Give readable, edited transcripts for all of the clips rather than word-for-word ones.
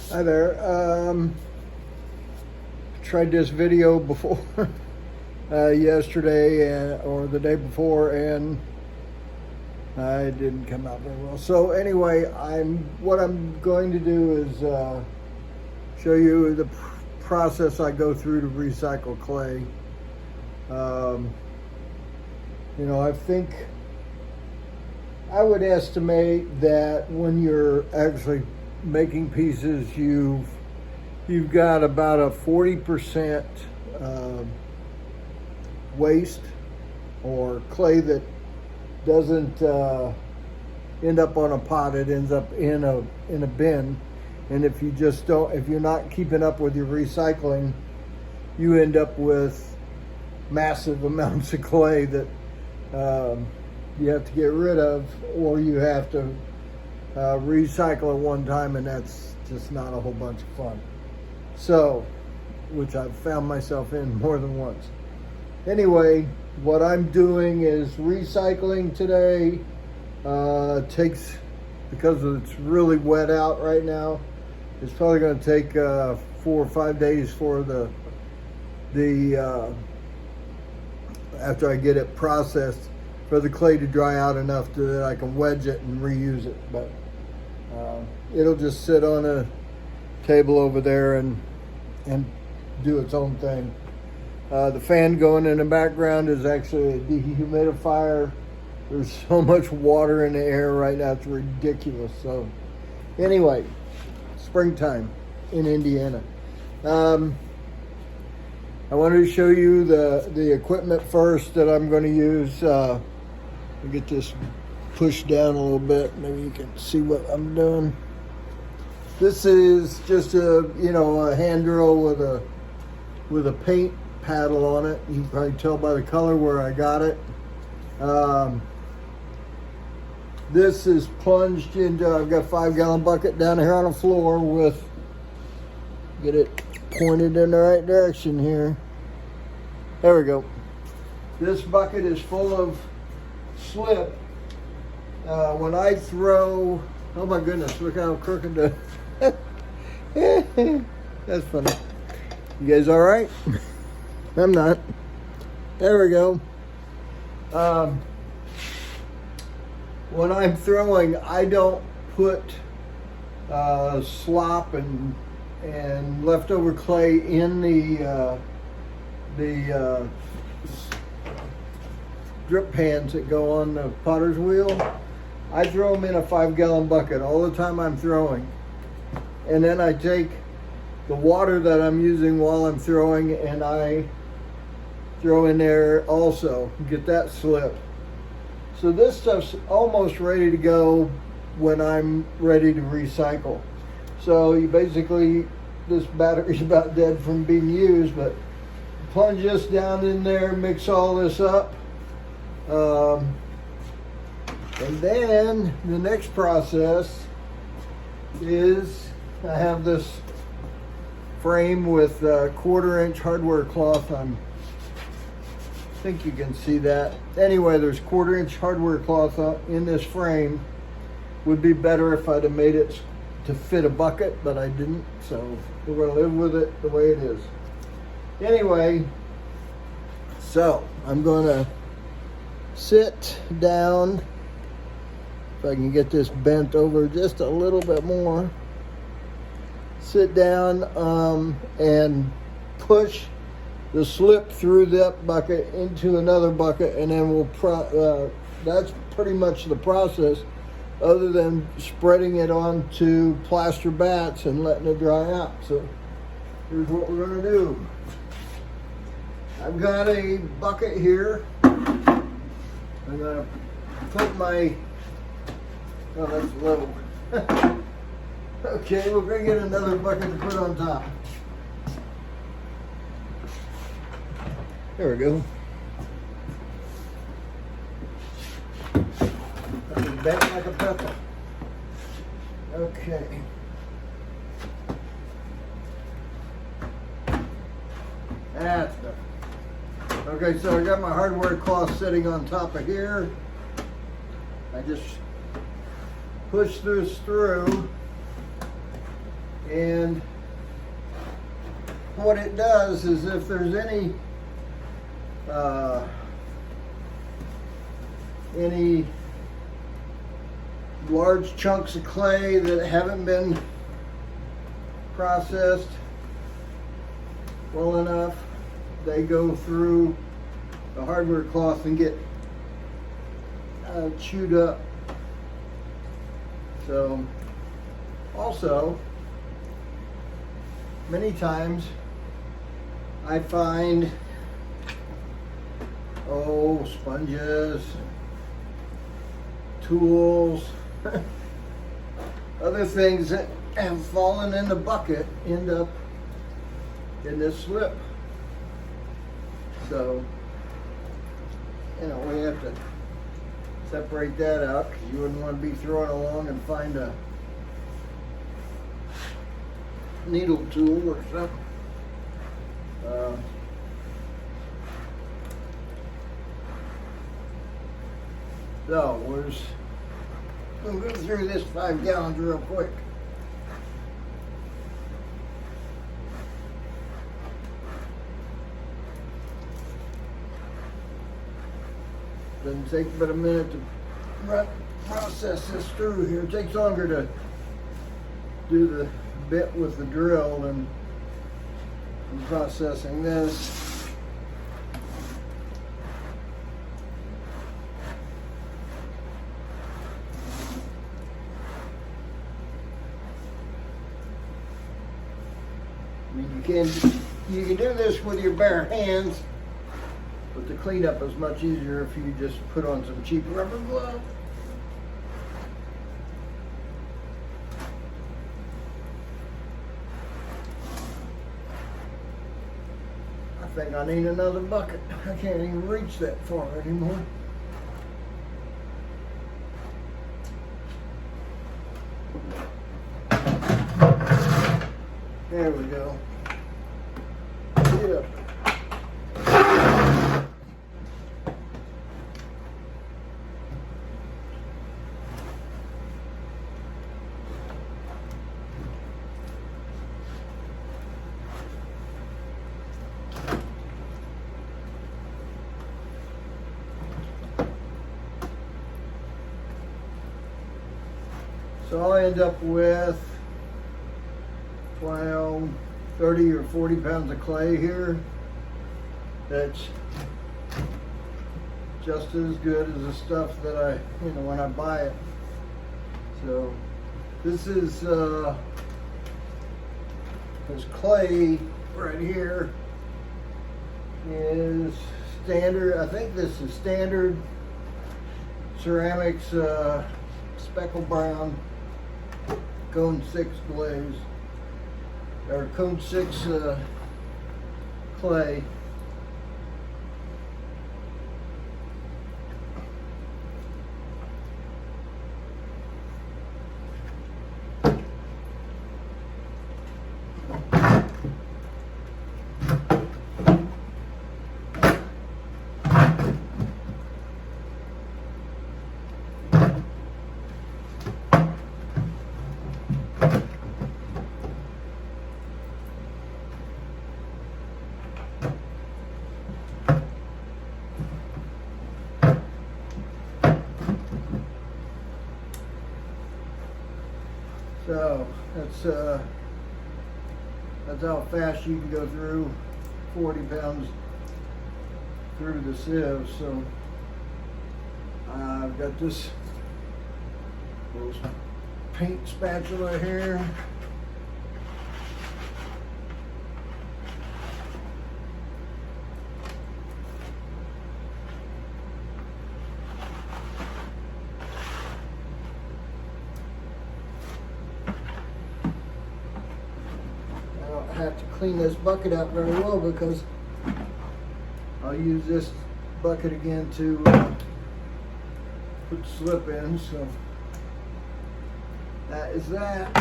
Hi there. Tried this video before yesterday or the day before, and I didn't come out very well. So anyway, what I'm going to do is show you the process I go through to recycle clay. I think I would estimate that when you're actually making pieces, you've got about a 40% waste or clay that doesn't end up on a pot. It ends up in a bin. And if you're not keeping up with your recycling, you end up with massive amounts of clay that you have to get rid of, or you have to recycle at one time, and that's just not a whole bunch of fun. So, which I've found myself in more than once. Anyway, what I'm doing is recycling today. Because it's really wet out right now, it's probably going to take 4 or 5 days for the after I get it processed, for the clay to dry out enough that I can wedge it and reuse it. But it'll just sit on a table over there and do its own thing. The fan going in the background is actually a dehumidifier. There's so much water in the air right now, it's ridiculous. So anyway, springtime in Indiana. I wanted to show you the equipment first that I'm going to use. I'll get this pushed down a little bit. Maybe you can see what I'm doing. This is just a hand drill with a paint paddle on it. You can probably tell by the color where I got it. This is plunged into, I've got a 5-gallon bucket down here on the floor get it pointed in the right direction here. There we go. This bucket is full of slip. When I throw, oh my goodness, look how crooked that's funny. You guys all right? I'm not. There we go. When I'm throwing, I don't put slop and leftover clay in the drip pans that go on the potter's wheel. I throw them in a 5-gallon bucket all the time I'm throwing. And then I take the water that I'm using while I'm throwing and I throw in there also, get that slip. So this stuff's almost ready to go when I'm ready to recycle. So you basically, this battery's about dead from being used, but plunge this down in there, mix all this up. And then the next process is I have this frame with a 1/4-inch hardware cloth on. I think you can see that. Anyway, there's 1/4-inch hardware cloth in this frame. Would be better if I'd have made it to fit a bucket, but I didn't, so we're going to live with it the way it is. Anyway, so I'm going to sit down, if I can get this bent over just a little bit more, sit down and push the slip through that bucket into another bucket, and then that's pretty much the process, other than spreading it onto plaster bats and letting it dry out. So here's what we're going to do. I've got a bucket here. I'm going to put my, oh, that's low. Okay, we're going to get another bucket to put on top. There we go. That's bent like a pretzel. Okay. That's better. Okay, so I got my hardware cloth sitting on top of here. I just push this through And what it does is if there's any large chunks of clay that haven't been processed well enough, they go through the hardware cloth and get chewed up. So also, many times I find sponges, tools, other things that have fallen in the bucket end up in this slip. So, we have to separate that out because you wouldn't want to be throwing along and find a needle tool or something. So we'll go through this 5 gallons real quick. Doesn't take but a minute to process this through here. It takes longer to do the bit with the drill than processing this. I mean, you can do this with your bare hands, but the cleanup is much easier if you just put on some cheap rubber gloves. I think I need another bucket. I can't even reach that far anymore. There we go. Yeah. So I'll end up with 30 or 40 pounds of clay here. That's just as good as the stuff that when I buy it. So this is this clay right here is standard. I think this is standard ceramics speckle brown cone 6 glaze, or cone 6 clay. So that's how fast you can go through 40 pounds through the sieve. So I've got this little paint spatula here. Have to clean this bucket out very well because I'll use this bucket again to put the slip in. So that is that.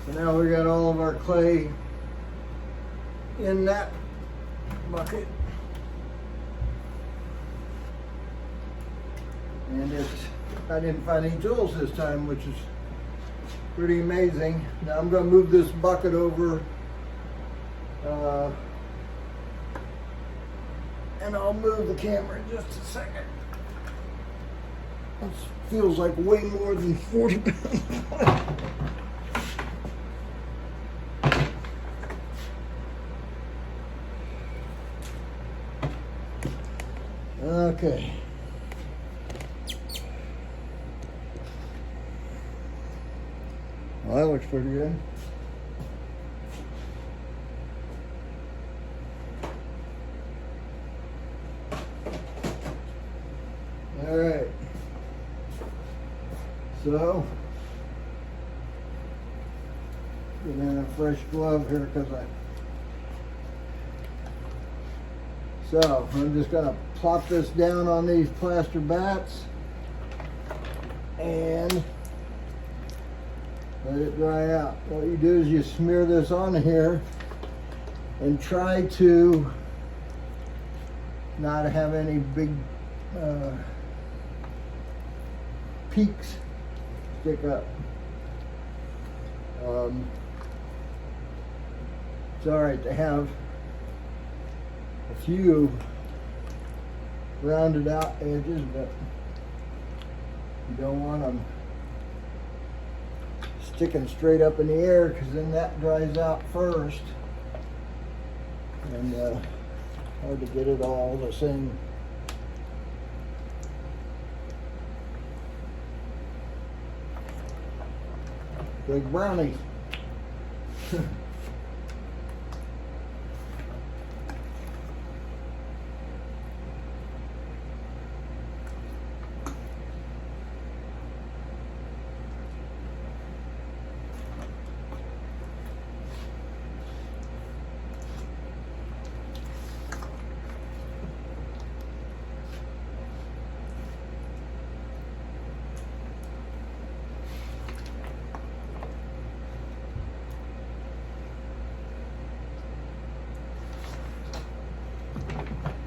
So now we got all of our clay in that bucket, and it's I didn't find any tools this time, which is pretty amazing. Now I'm going to move this bucket over and I'll move the camera in just a second. This feels like way more than 40 pounds. Okay. Well, that looks pretty good. All right. So, getting a fresh glove here because So, I'm just going to plop this down on these plaster bats and let it dry out. What you do is you smear this on here and try to not have any big peaks stick up. It's alright to have a few rounded out edges, but you don't want them sticking straight up in the air because then that dries out first and hard to get it all the same. Big brownies.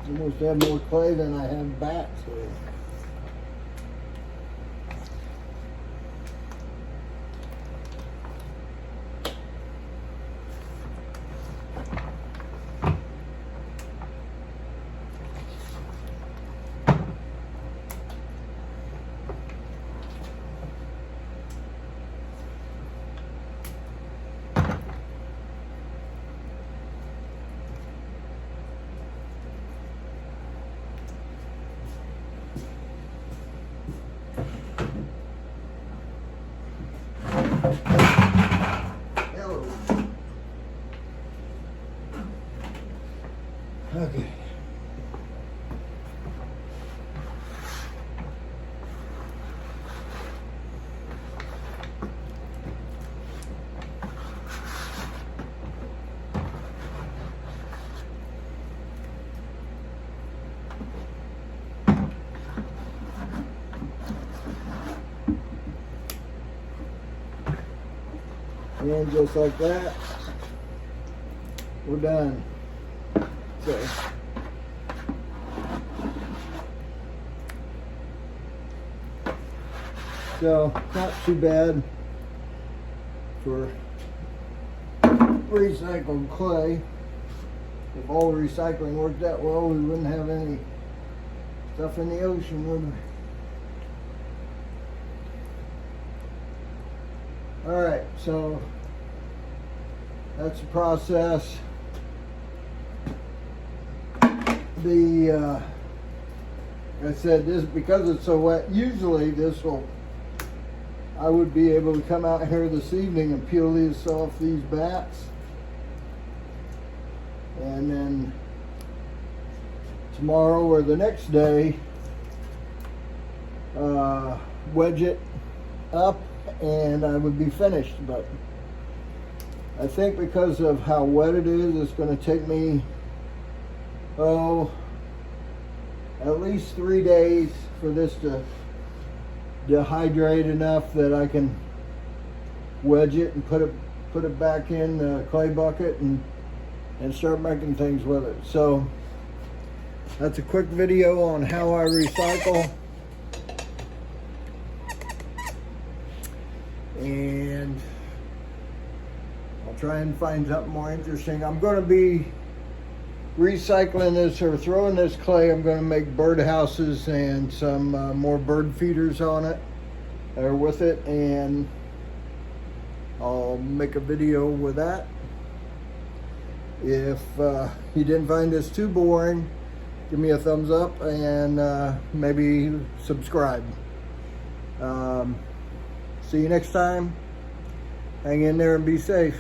Almost have more clay than I have bats with. Okay. And just like that, we're done. So not too bad for recycled clay. If all recycling worked that well, we wouldn't have any stuff in the ocean, would we? All right, so that's the process. Like I said, this, because it's so wet, usually I would be able to come out here this evening and peel these off these bats, and then tomorrow or the next day wedge it up and I would be finished. But I think because of how wet it is, it's going to take me at least 3 days for this to dehydrate enough that I can wedge it and put it back in the clay bucket and start making things with it. So that's a quick video on how I recycle. try and find something more interesting. I'm going to be recycling this or throwing this clay. I'm going to make bird houses and some more bird feeders on it or with it, and I'll make a video with that. If you didn't find this too boring, give me a thumbs up and maybe subscribe. See you next time. Hang in there and be safe.